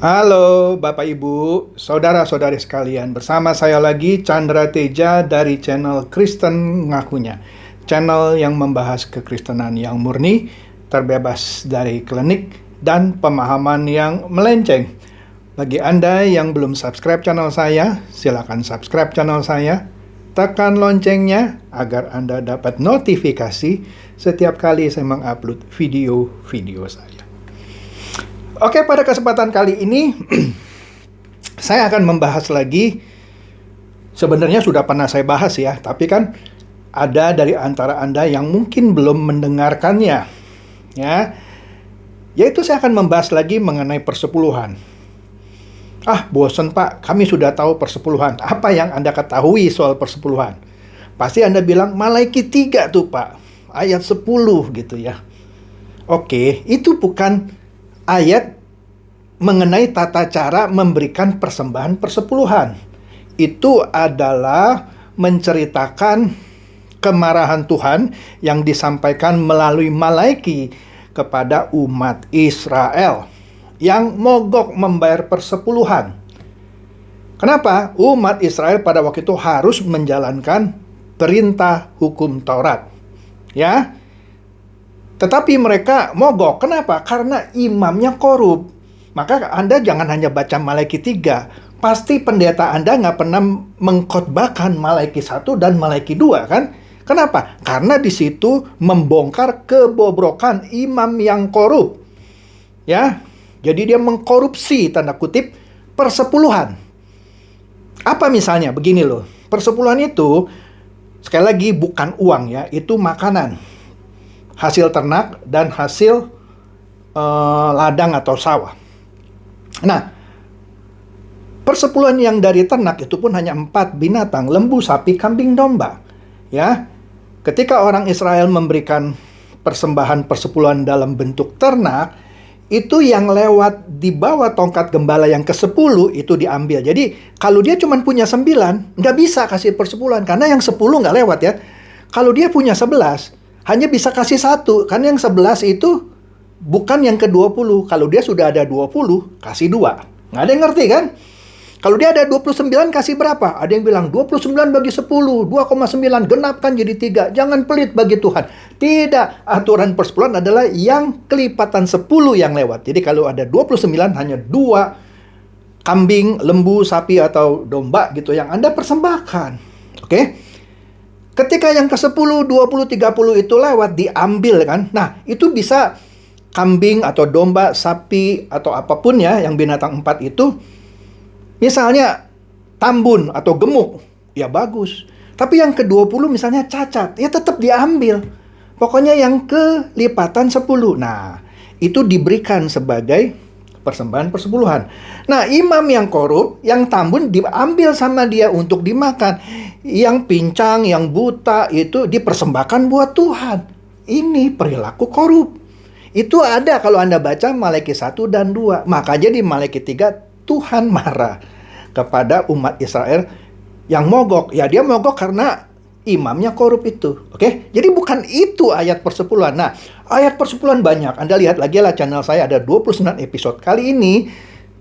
Halo Bapak Ibu, saudara-saudari sekalian. Bersama saya lagi Chandra Teja dari channel Kristen Ngakunya. Channel yang membahas kekristenan yang murni, terbebas dari klinik dan pemahaman yang melenceng. Bagi Anda yang belum subscribe channel saya, silakan subscribe channel saya. Tekan loncengnya agar Anda dapat notifikasi setiap kali saya mengupload video-video saya. Oke, pada kesempatan kali ini saya akan membahas lagi. Sebenarnya sudah pernah saya bahas ya, tapi kan ada dari antara Anda yang mungkin belum mendengarkannya. Ya, yaitu saya akan membahas lagi mengenai persepuluhan. Bosan Pak, kami sudah tahu persepuluhan. Apa yang Anda ketahui soal persepuluhan? Pasti Anda bilang Malaiki 3 tuh Pak, ayat 10 gitu ya. Oke, itu bukan ayat mengenai tata cara memberikan persembahan persepuluhan. Itu adalah menceritakan kemarahan Tuhan yang disampaikan melalui Malaiki kepada umat Israel yang mogok membayar persepuluhan. Kenapa? Umat Israel pada waktu itu harus menjalankan perintah hukum Taurat. Ya. Tetapi mereka mogok. Kenapa? Karena imamnya korup. Maka Anda jangan hanya baca Malaiki 3. Pasti pendeta Anda nggak pernah mengkhotbahkan Malaiki 1 dan Malaiki 2, kan? Kenapa? Karena di situ membongkar kebobrokan imam yang korup. Ya, jadi dia mengkorupsi, tanda kutip, persepuluhan. Apa misalnya? Begini loh. Persepuluhan itu, sekali lagi, bukan uang ya. Itu makanan. Hasil ternak dan hasil ladang atau sawah. Nah, persepuluhan yang dari ternak itu pun hanya 4 binatang, lembu, sapi, kambing, domba. Ya, ketika orang Israel memberikan persembahan persepuluhan dalam bentuk ternak, itu yang lewat di bawah tongkat gembala yang ke-10 itu diambil. Jadi, kalau dia cuma punya 9, nggak bisa kasih persepuluhan, karena yang 10 nggak lewat ya. Kalau dia punya 11, hanya bisa kasih 1, karena yang 11 itu bukan yang ke-20. Kalau dia sudah ada 20, kasih 2. Nggak ada yang ngerti kan? Kalau dia ada 29, kasih berapa? Ada yang bilang 29 bagi 10, 2,9, genapkan jadi 3. Jangan pelit bagi Tuhan. Tidak, aturan persepuluhan adalah yang kelipatan 10 yang lewat. Jadi kalau ada 29, hanya 2 kambing, lembu, sapi, atau domba gitu yang Anda persembahkan. Oke? Ketika yang ke-10, 20, 30 itu lewat, diambil kan. Nah, itu bisa kambing atau domba, sapi, atau apapun ya, yang binatang 4 itu. Misalnya tambun atau gemuk, ya bagus. Tapi yang ke-20 misalnya cacat, ya tetap diambil. Pokoknya yang kelipatan 10. Nah, itu diberikan sebagai persembahan persepuluhan. Nah, imam yang korup, yang tambun diambil sama dia untuk dimakan. Yang pincang, yang buta itu dipersembahkan buat Tuhan. Ini perilaku korup. Itu ada kalau Anda baca Malaiki 1 dan 2. Makanya di Malaiki 3 Tuhan marah kepada umat Israel yang mogok. Ya, dia mogok karena imamnya korup itu. Oke? Jadi bukan itu ayat persepuluhan. Nah, ayat persepuluhan banyak. Anda lihat lagi lah channel saya ada 29 episode. Kali ini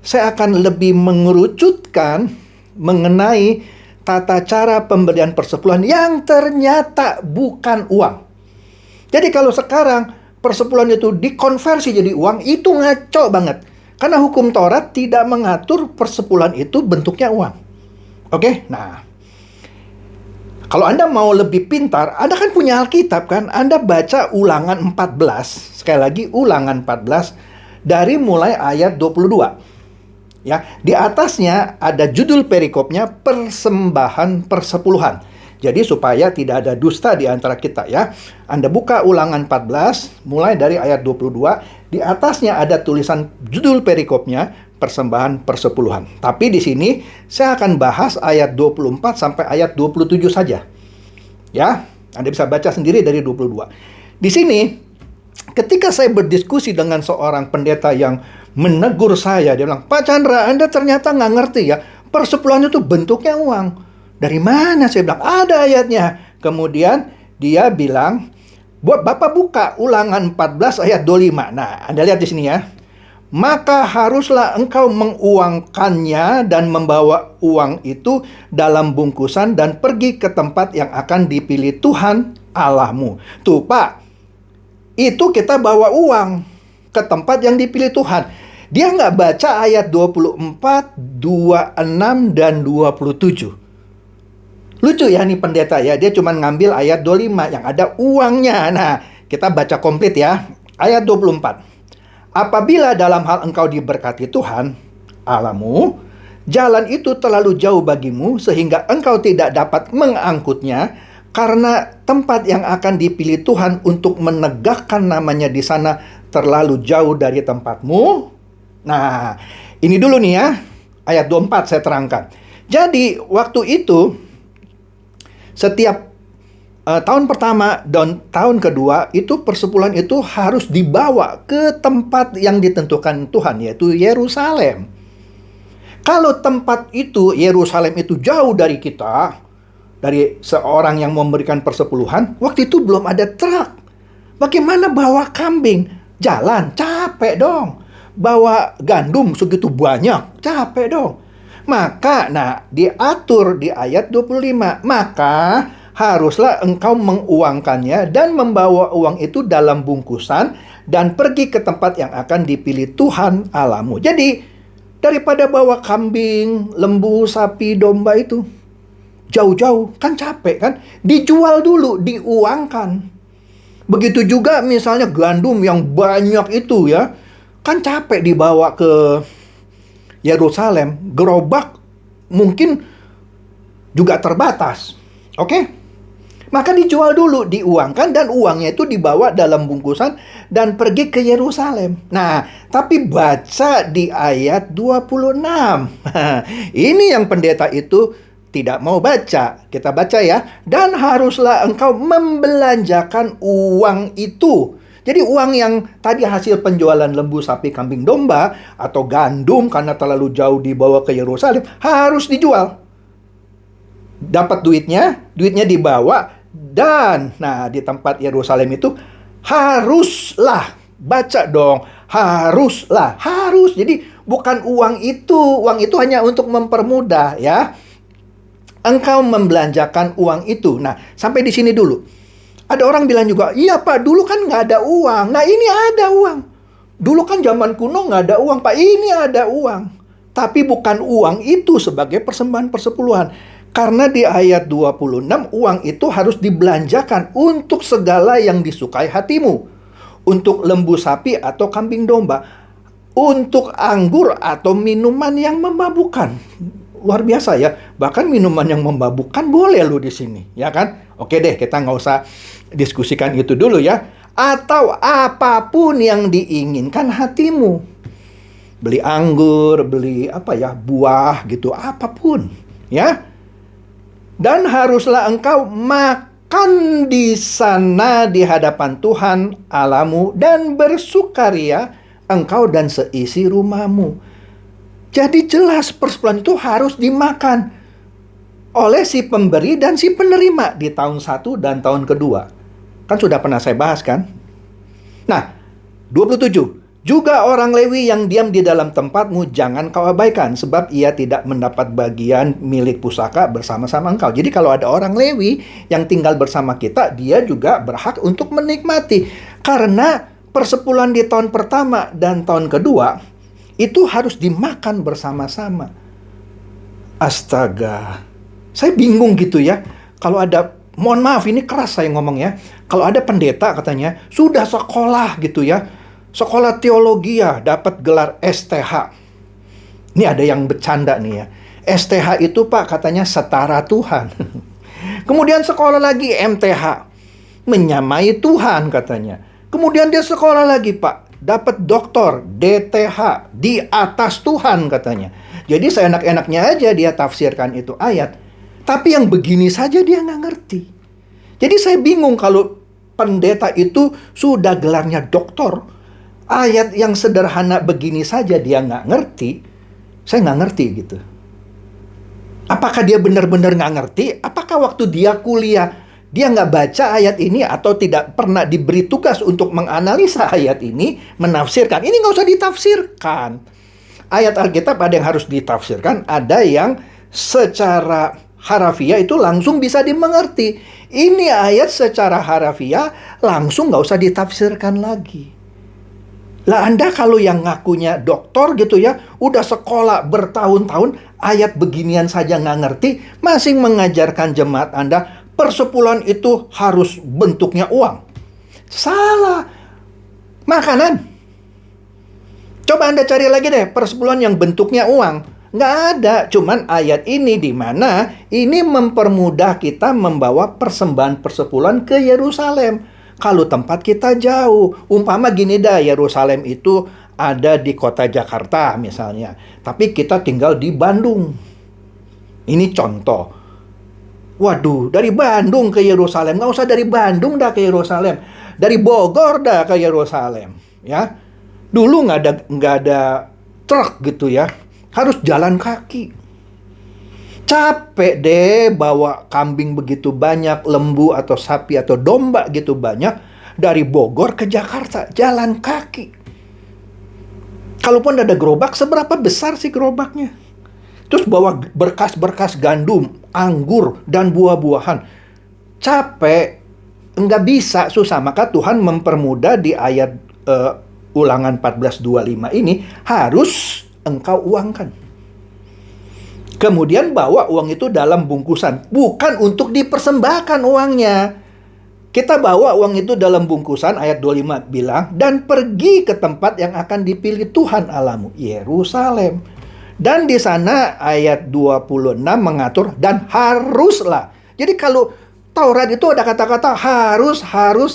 saya akan lebih mengerucutkan mengenai tata cara pemberian persepuluhan yang ternyata bukan uang. Jadi kalau sekarang persepuluhan itu dikonversi jadi uang, itu ngaco banget. Karena hukum Taurat tidak mengatur persepuluhan itu bentuknya uang. Oke? Nah, kalau Anda mau lebih pintar, Anda kan punya Alkitab kan? Anda baca Ulangan 14, sekali lagi Ulangan 14, dari mulai ayat 22. Ya, di atasnya ada judul perikopnya persembahan persepuluhan. Jadi supaya tidak ada dusta di antara kita ya. Anda buka Ulangan 14 mulai dari ayat 22, di atasnya ada tulisan judul perikopnya persembahan persepuluhan. Tapi di sini saya akan bahas ayat 24 sampai ayat 27 saja. Ya, Anda bisa baca sendiri dari 22. Di sini ketika saya berdiskusi dengan seorang pendeta yang menegur saya, dia bilang, "Pak Chandra, Anda ternyata nggak ngerti ya, persepuluhan itu bentuknya uang." Dari mana? Saya bilang, ada ayatnya. Kemudian dia bilang, Bapak buka Ulangan 14 ayat 25. Nah, Anda lihat di sini ya. maka haruslah engkau menguangkannya dan membawa uang itu dalam bungkusan dan pergi ke tempat yang akan dipilih Tuhan Allahmu. Tuh Pak, itu kita bawa uang ke tempat yang dipilih Tuhan. Dia nggak baca ayat 24, 26, dan 27. Lucu ya nih pendeta ya, dia cuma ngambil ayat 25 yang ada uangnya. Nah, kita baca komplit ya. Ayat 24. Apabila dalam hal engkau diberkati Tuhan Allahmu, jalan itu terlalu jauh bagimu sehingga engkau tidak dapat mengangkutnya, karena tempat yang akan dipilih Tuhan untuk menegakkan namanya di sana terlalu jauh dari tempatmu. Nah, ini dulu nih ya, ayat 24 saya terangkan. Jadi, waktu itu, setiap tahun pertama dan tahun kedua, itu persepuluhan itu harus dibawa ke tempat yang ditentukan Tuhan, yaitu Yerusalem. Kalau tempat itu, Yerusalem itu jauh dari kita, dari seorang yang memberikan persepuluhan, waktu itu belum ada truk. Bagaimana bawa kambing? Jalan, capek dong. Bawa gandum segitu banyak, capek dong. Maka, diatur di ayat 25, maka haruslah engkau menguangkannya dan membawa uang itu dalam bungkusan dan pergi ke tempat yang akan dipilih Tuhan Allahmu. Jadi, daripada bawa kambing, lembu, sapi, domba itu jauh-jauh, kan capek kan? Dijual dulu, diuangkan. Begitu juga misalnya gandum yang banyak itu ya, kan capek dibawa ke Yerusalem, gerobak mungkin juga terbatas. Oke? Maka dijual dulu, diuangkan, dan uangnya itu dibawa dalam bungkusan dan pergi ke Yerusalem. Nah, tapi baca di ayat 26. Ini yang pendeta itu tidak mau baca. Kita baca ya. Dan haruslah engkau membelanjakan uang itu. Jadi uang yang tadi hasil penjualan lembu, sapi, kambing, domba, atau gandum karena terlalu jauh dibawa ke Yerusalem, harus dijual. Dapat duitnya dibawa. Dan, di tempat Yerusalem itu haruslah, baca dong, haruslah, harus. Jadi bukan uang itu hanya untuk mempermudah ya. Engkau membelanjakan uang itu. Nah, sampai di sini dulu. Ada orang bilang juga, iya Pak, dulu kan nggak ada uang. Nah, ini ada uang. Dulu kan zaman kuno nggak ada uang Pak, ini ada uang. Tapi bukan uang itu sebagai persembahan persepuluhan. Karena di ayat 26, uang itu harus dibelanjakan untuk segala yang disukai hatimu. Untuk lembu sapi atau kambing domba. Untuk anggur atau minuman yang memabukkan. Luar biasa ya. Bahkan minuman yang memabukkan boleh loh di sini. Ya kan? Oke deh, kita nggak usah diskusikan itu dulu ya. Atau apapun yang diinginkan hatimu. Beli anggur, beli buah gitu. Apapun. Ya. Dan haruslah engkau makan di sana di hadapan Tuhan Allahmu dan bersukaria engkau dan seisi rumahmu. Jadi jelas persepuluhan itu harus dimakan oleh si pemberi dan si penerima di tahun 1 dan tahun kedua. Kan sudah pernah saya bahas kan? Nah, 27. Juga orang Lewi yang diam di dalam tempatmu jangan kau abaikan, sebab ia tidak mendapat bagian milik pusaka bersama-sama engkau. Jadi kalau ada orang Lewi yang tinggal bersama kita, dia juga berhak untuk menikmati. Karena persepuluhan di tahun pertama dan tahun kedua, itu harus dimakan bersama-sama. Astaga, saya bingung gitu ya. Kalau ada, mohon maaf ini keras saya ngomong ya. Kalau ada pendeta katanya, sudah sekolah gitu ya. Sekolah teologi ya, dapat gelar STH. Ini ada yang bercanda nih ya. STH itu Pak katanya setara Tuhan. Kemudian sekolah lagi MTH. Menyamai Tuhan katanya. Kemudian dia sekolah lagi Pak. Dapat doktor DTH. Di atas Tuhan katanya. Jadi seenak-enaknya aja dia tafsirkan itu ayat. Tapi yang begini saja dia nggak ngerti. Jadi saya bingung kalau pendeta itu sudah gelarnya doktor. Ayat yang sederhana begini saja dia nggak ngerti. Saya nggak ngerti gitu. Apakah dia benar-benar nggak ngerti? Apakah waktu dia kuliah dia nggak baca ayat ini atau tidak pernah diberi tugas untuk menganalisa ayat ini, menafsirkan. Ini nggak usah ditafsirkan. Ayat Alkitab ada yang harus ditafsirkan, ada yang secara harafiah itu langsung bisa dimengerti. Ini ayat secara harafiah langsung nggak usah ditafsirkan lagi. Lah Anda kalau yang ngakunya doktor gitu ya, udah sekolah bertahun-tahun, ayat beginian saja nggak ngerti, masih mengajarkan jemaat Anda, persepuluhan itu harus bentuknya uang. Salah. Makanan. Coba Anda cari lagi deh, persepuluhan yang bentuknya uang. Nggak ada, cuman ayat ini di mana ini mempermudah kita membawa persembahan persepuluhan ke Yerusalem. Kalau tempat kita jauh, umpama gini dah, Yerusalem itu ada di kota Jakarta misalnya, tapi kita tinggal di Bandung. Ini contoh. Waduh, dari Bandung ke Yerusalem, nggak usah dari Bandung dah ke Yerusalem, dari Bogor dah ke Yerusalem, ya. Dulu nggak ada truk gitu ya, harus jalan kaki. Capek deh bawa kambing begitu banyak, lembu atau sapi atau domba gitu banyak, dari Bogor ke Jakarta, jalan kaki. Kalaupun ada gerobak, seberapa besar sih gerobaknya? Terus bawa berkas-berkas gandum, anggur, dan buah-buahan. Capek, nggak bisa, susah. Maka Tuhan mempermudah di ayat Ulangan 14:25 ini, harus engkau uangkan. Kemudian bawa uang itu dalam bungkusan. Bukan untuk dipersembahkan uangnya. Kita bawa uang itu dalam bungkusan, ayat 25 bilang, dan pergi ke tempat yang akan dipilih Tuhan Allahmu, Yerusalem. Dan di sana ayat 26 mengatur, dan haruslah. Jadi kalau Taurat itu ada kata-kata harus,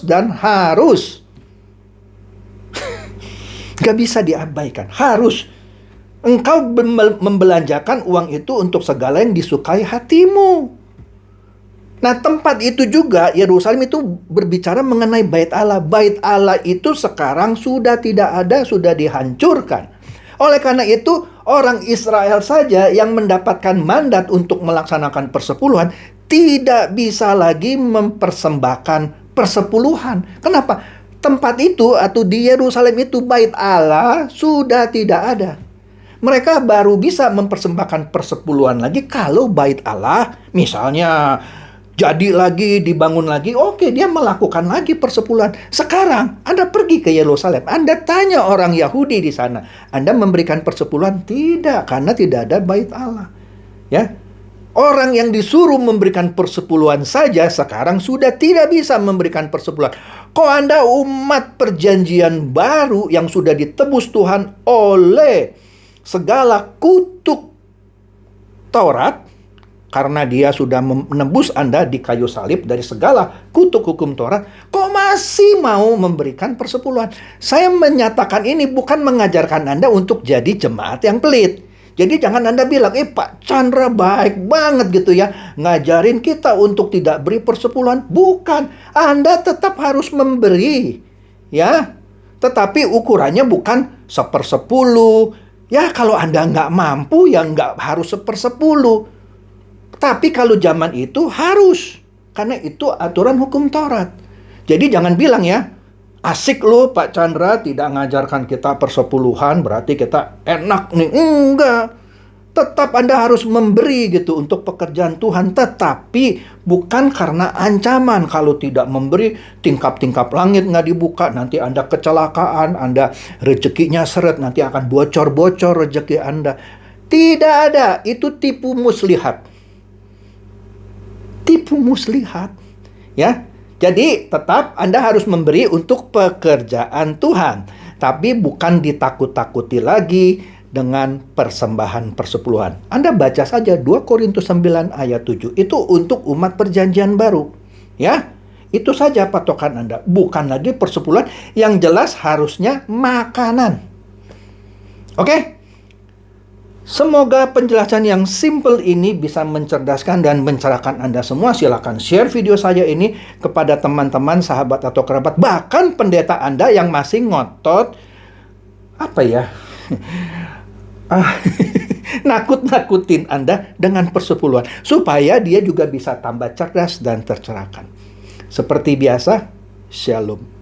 dan harus. Gak bisa diabaikan, harus. Engkau membelanjakan uang itu untuk segala yang disukai hatimu. Nah, tempat itu juga, Yerusalem itu berbicara mengenai bait Allah. Bait Allah itu sekarang sudah tidak ada, sudah dihancurkan. Oleh karena itu, orang Israel saja yang mendapatkan mandat untuk melaksanakan persepuluhan tidak bisa lagi mempersembahkan persepuluhan. Kenapa? Tempat itu atau di Yerusalem itu bait Allah sudah tidak ada. Mereka baru bisa mempersembahkan persepuluhan lagi kalau bait Allah misalnya jadi lagi, dibangun lagi. Oke, dia melakukan lagi persepuluhan. Sekarang Anda pergi ke Yerusalem, Anda tanya orang Yahudi di sana, Anda memberikan persepuluhan? Tidak, karena tidak ada bait Allah. Ya, orang yang disuruh memberikan persepuluhan saja sekarang sudah tidak bisa memberikan persepuluhan. Kok Anda umat perjanjian baru yang sudah ditebus Tuhan oleh segala kutuk Taurat, karena dia sudah menebus Anda di kayu salib dari segala kutuk hukum Taurat, kok masih mau memberikan persepuluhan? Saya menyatakan ini bukan mengajarkan Anda untuk jadi jemaat yang pelit. Jadi jangan Anda bilang, Pak Chandra baik banget gitu ya, ngajarin kita untuk tidak beri persepuluhan. Bukan, Anda tetap harus memberi, ya. Tetapi ukurannya bukan 1/10. Ya kalau Anda nggak mampu ya nggak harus 1/10. Tapi kalau zaman itu harus. Karena itu aturan hukum Taurat. Jadi jangan bilang ya, asik loh Pak Chandra tidak ngajarkan kita persepuluhan, berarti kita enak nih. Enggak. Tetap Anda harus memberi gitu untuk pekerjaan Tuhan. Tetapi bukan karena ancaman. Kalau tidak memberi, tingkap-tingkap langit nggak dibuka. Nanti Anda kecelakaan, Anda rezekinya seret, nanti akan bocor-bocor rezeki Anda. Tidak ada. Itu tipu muslihat. Tipu muslihat. Ya. Jadi tetap Anda harus memberi untuk pekerjaan Tuhan. Tapi bukan ditakut-takuti lagi dengan persembahan persepuluhan. Anda baca saja 2 Korintus 9 ayat 7. Itu untuk umat perjanjian baru. Ya, itu saja patokan Anda. Bukan lagi persepuluhan, yang jelas harusnya makanan. Oke? Semoga penjelasan yang simple ini bisa mencerdaskan dan mencerahkan Anda semua. Silakan share video saya ini kepada teman-teman, sahabat atau kerabat. Bahkan pendeta Anda yang masih ngotot, nakut-nakutin Anda dengan persepuluhan, supaya dia juga bisa tambah cerdas dan tercerahkan. Seperti biasa, Shalom.